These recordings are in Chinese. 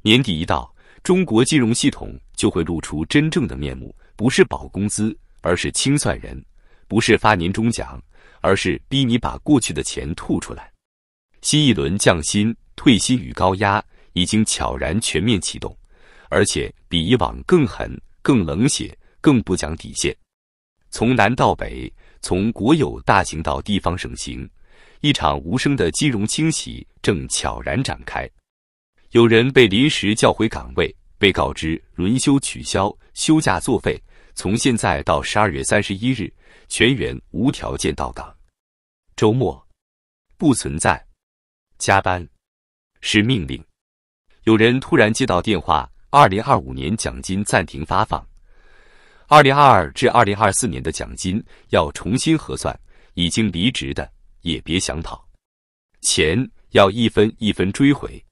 年底一到，中國金融系統就會露出真正的面目，不是保工資，而是清算人；不是發年終獎，而是逼你把過去的錢吐出來。新一輪降薪、退薪與高壓已經悄然全面啟動，而且比以往更狠、更冷血、更不講底線。從南到北，從國有大型到地方省行，一場無聲的金融清洗正悄然展開。有人被臨時叫回崗位，被告知輪休取消，休假作廢，從現在到12月31日，全員無條件到崗。週末不存在，加班是命令。有人突然接到電話，2025年獎金暫停發放，2022至2024年的獎金要重新核算，已經離職的也別想跑，錢要一分一分追回。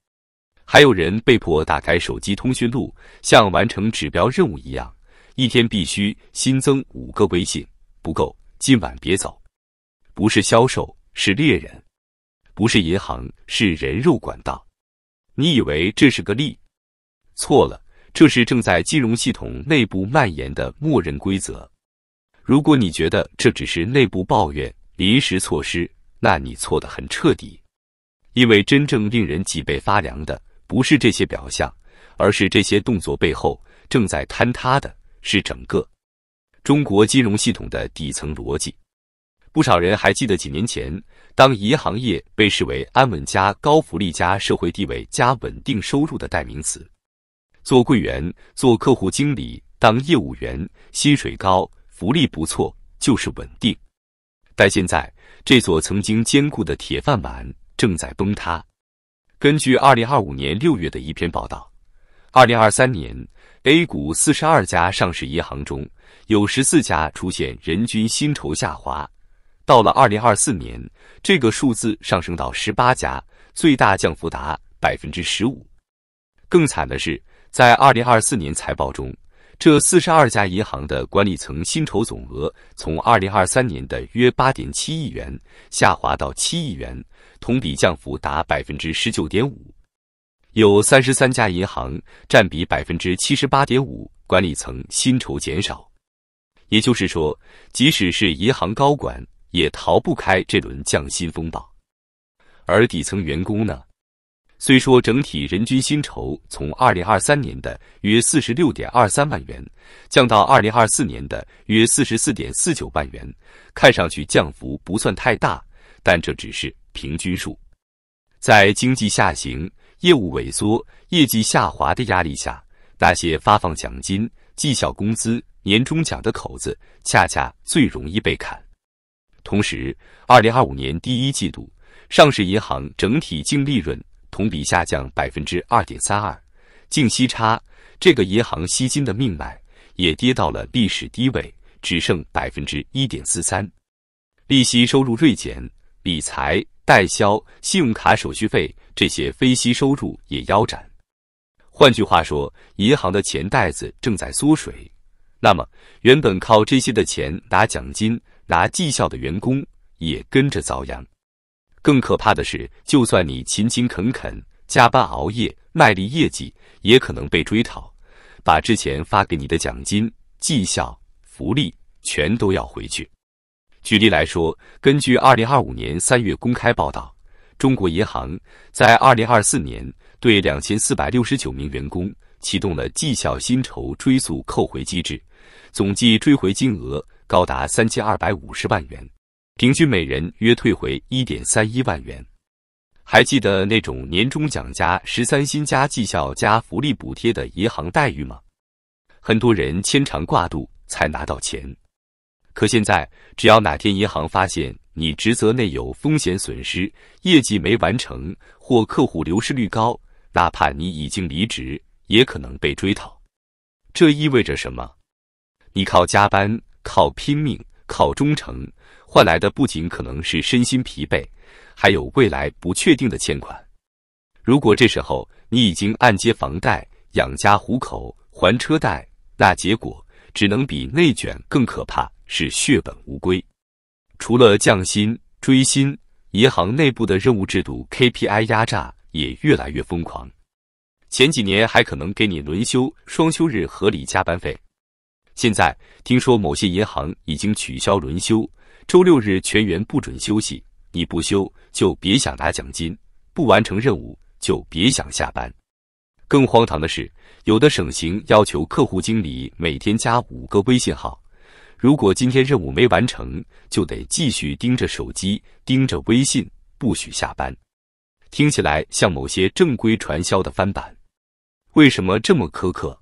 還有人被迫打開手機通訊錄，像完成指標任務一樣，一天必須新增5個微信，不夠，今晚別走。不是銷售，是獵人；不是銀行，是人肉管道。你以為這是個例？錯了，這是正在金融系統內部蔓延的默認規則。如果你覺得這只是內部抱怨、臨時措施，那你錯得很徹底。因為真正令人脊背發涼的，不是這些表象，而是這些動作背後正在坍塌的是整個中國金融系統的底層邏輯。不少人還記得幾年前，當銀行業被視為安穩加高福利加社會地位加穩定收入的代名詞，做櫃員、做客戶經理、當業務員，薪水高，福利不錯，就是穩定。但現在，這所曾經堅固的鐵飯碗正在崩塌。根據2025年6月的一篇報道，2023年 A 股42家上市銀行中，有14家出現人均薪酬下滑。到了2024年，這個數字上升到18家，最大降幅達 15%。更慘的是，在2024年財報中，這42家銀行的管理層薪酬總額從2023年的約 8.7 億元下滑到7億元，同比降幅達 19.5%。有33家銀行占比 78.5%， 管理層薪酬減少。也就是說，即使是銀行高管，也逃不開這輪降薪風暴。而底層員工呢？雖說整體人均薪酬從2023年的約 46.23 萬元降到2024年的約 44.49 萬元，看上去降幅不算太大，但這只是平均數。在經濟下行、業務萎縮、業績下滑的壓力下，那些發放獎金、績效工資、年終獎的口子恰恰最容易被砍。同時，2025年第一季度，上市银行整體淨利潤同比下降 2.32%， 淨息差，這個銀行吸金的命脈也跌到了歷史低位，只剩 1.43%。利息收入銳減，理財、代銷、信用卡手續費這些非息收入也腰斬。換句話說，銀行的錢袋子正在縮水。那麼，原本靠這些的錢拿獎金、拿績效的員工也跟着遭殃。更可怕的是，就算你勤勤懇懇、加班熬夜、賣力業績，也可能被追討，把之前發給你的獎金、績效、福利全都要回去。舉例來說，根據2025年3月公開報道，中國銀行在2024年對2469名員工啟動了績效薪酬追溯扣回機制，總計追回金額高達3250萬元，平均每人約退回 1.31 萬元。還記得那種年終獎加13薪加績效加福利補貼的銀行待遇嗎？很多人牽腸掛肚才拿到錢。可現在，只要哪天銀行發現你職責內有風險損失、業績沒完成或客戶流失率高，哪怕你已經離職，也可能被追討。這意味着什麼？你靠加班、靠拼命、靠忠誠，換來的不僅可能是身心疲憊，還有未來不確定的欠款。如果這時候你已經按揭房貸、養家糊口、還車貸，那結果只能比內捲更可怕，是血本無歸。除了降薪、追薪，銀行內部的任務制度 KPI 壓榨也越來越瘋狂。前幾年還可能給你輪休、雙休日合理加班費。現在聽說某些銀行已經取消輪休，周六日全員不准休息，你不休就別想拿獎金，不完成任務就別想下班。更荒唐的是，有的省行要求客戶經理每天加5個微信號，如果今天任務沒完成，就得繼續盯着手機，盯着微信，不許下班。聽起來像某些正規傳銷的翻版。為什麼這麼苛刻？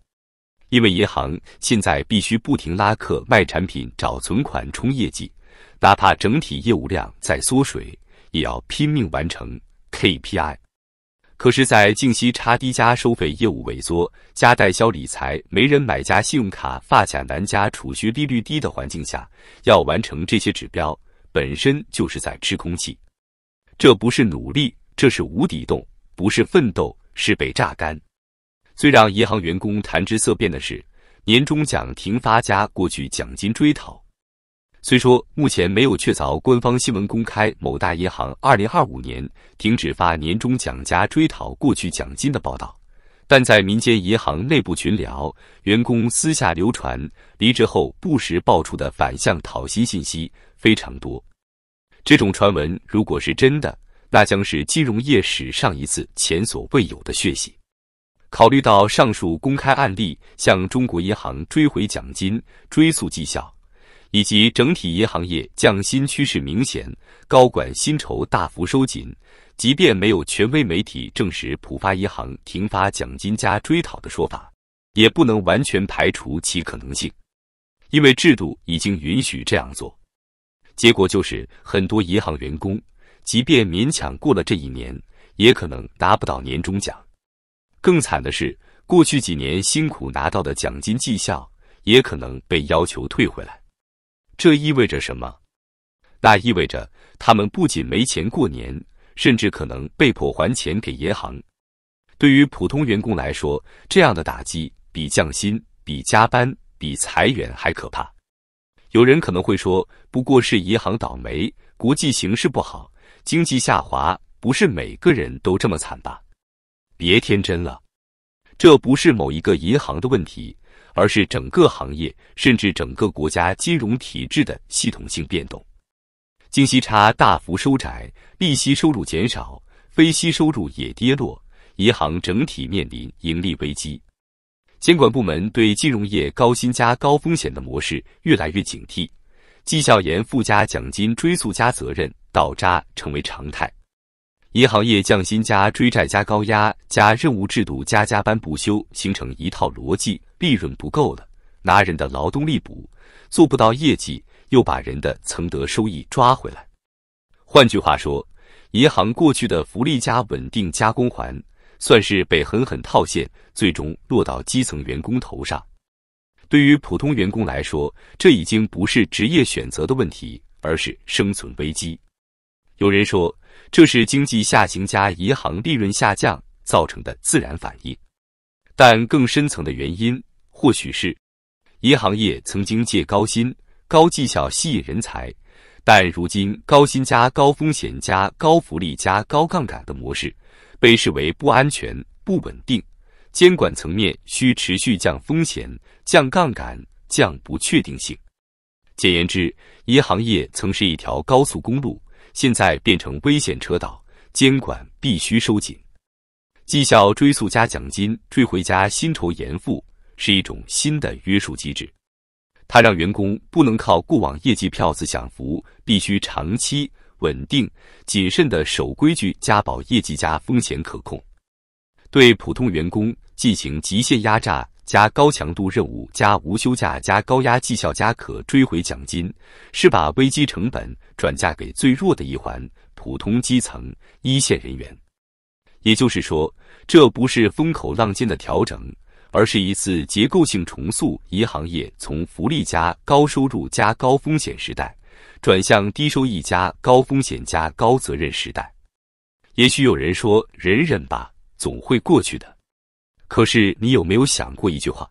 因為銀行現在必須不停拉客賣產品找存款衝業績，哪怕整體業務量在縮水，也要拼命完成 KPI。可是在净息差低加收費業務萎縮加代銷理財沒人買加信用卡發卡難加儲蓄利率低的環境下，要完成這些指標本身就是在吃空氣。這不是努力，這是無底洞，不是奮鬥，是被榨乾。最讓銀行員工談之色變的是，年終獎停發加過去獎金追討。雖說目前沒有確鑿官方新聞公開某大銀行2025年停止發年終獎加追討過去獎金的報道，但在民間銀行內部群聊、員工私下流傳、離職後不時爆出的反向討薪信息非常多。這種傳聞如果是真的，那將是金融業史上一次前所未有的血洗。考慮到上述公開案例向中國銀行追回獎金、追溯績效，以及整體銀行業降薪趨勢明顯，高管薪酬大幅收緊，即便沒有權威媒體證實浦發銀行停發獎金加追討的說法，也不能完全排除其可能性，因為制度已經允許這樣做。結果就是很多銀行員工，即便勉強過了這一年，也可能拿不到年終獎。更慘的是，過去幾年辛苦拿到的獎金績效，也可能被要求退回來。這意味着什麼？那意味着他們不僅沒錢過年，甚至可能被迫還錢給銀行。對於普通員工來說，這樣的打擊比降薪、比加班、比裁員還可怕。有人可能會說，不過是銀行倒霉，國際形勢不好，經濟下滑，不是每個人都這麼慘吧？別天真了，這不是某一個銀行的問題，而是整個行業甚至整個國家金融體制的系統性變動。净息差大幅收窄，利息收入減少，非息收入也跌落，銀行整體面臨盈利危機。監管部門對金融業高薪加高風險的模式越來越警惕，績效嚴附加獎金追溯加責任倒扎成為常態。銀行業降薪加追債加高壓加任務制度加加班不休，形成一套邏輯，利潤不夠了，拿人的勞動力補，做不到業績，又把人的曾得收益抓回來。換句話說，銀行過去的福利加穩定加光環，算是被狠狠套现，最終落到基層員工頭上。對於普通員工來說，這已經不是職業選擇的問題，而是生存危機。有人說，這是經濟下行加銀行利潤下降造成的自然反應，但更深層的原因，或許是銀行業曾經借高薪、高績效吸引人才，但如今高薪加高風險加高福利加高槓桿的模式，被視為不安全、不穩定，監管層面需持續降風險、降槓桿、降不確定性。簡言之，銀行業曾是一條高速公路，現在變成危險車道，監管必須收緊。績效追溯加獎金追回加薪酬嚴附是一種新的約束機制，它讓員工不能靠過往業績票子享福，必須長期、穩定、謹慎地守規矩加保業績加風險可控。對普通員工進行極限壓榨加高強度任務加無休假加高壓績效加可追回獎金，是把危機成本轉嫁給最弱的一環普通基層一線人員。也就是說，這不是風口浪尖的調整，而是一次結構性重塑銀行業從福利加高收入加高風險時代，轉向低收益加高風險加高責任時代。也許有人說，忍忍吧，總會過去的。可是你有沒有想過一句話？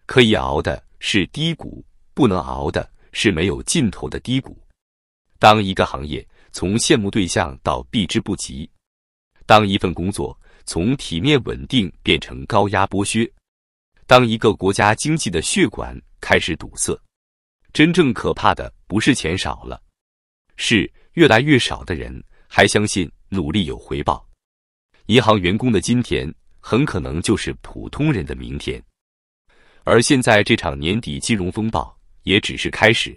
可以熬的是低谷，不能熬的是沒有盡頭的低谷。當一個行業從羨慕對象到避之不及，當一份工作從體面穩定變成高壓剝削。當一個國家經濟的血管開始堵塞，真正可怕的不是錢少了，是越來越少的人還相信努力有回報。銀行員工的今天很可能就是普通人的明天。而現在這場年底金融風暴也只是開始，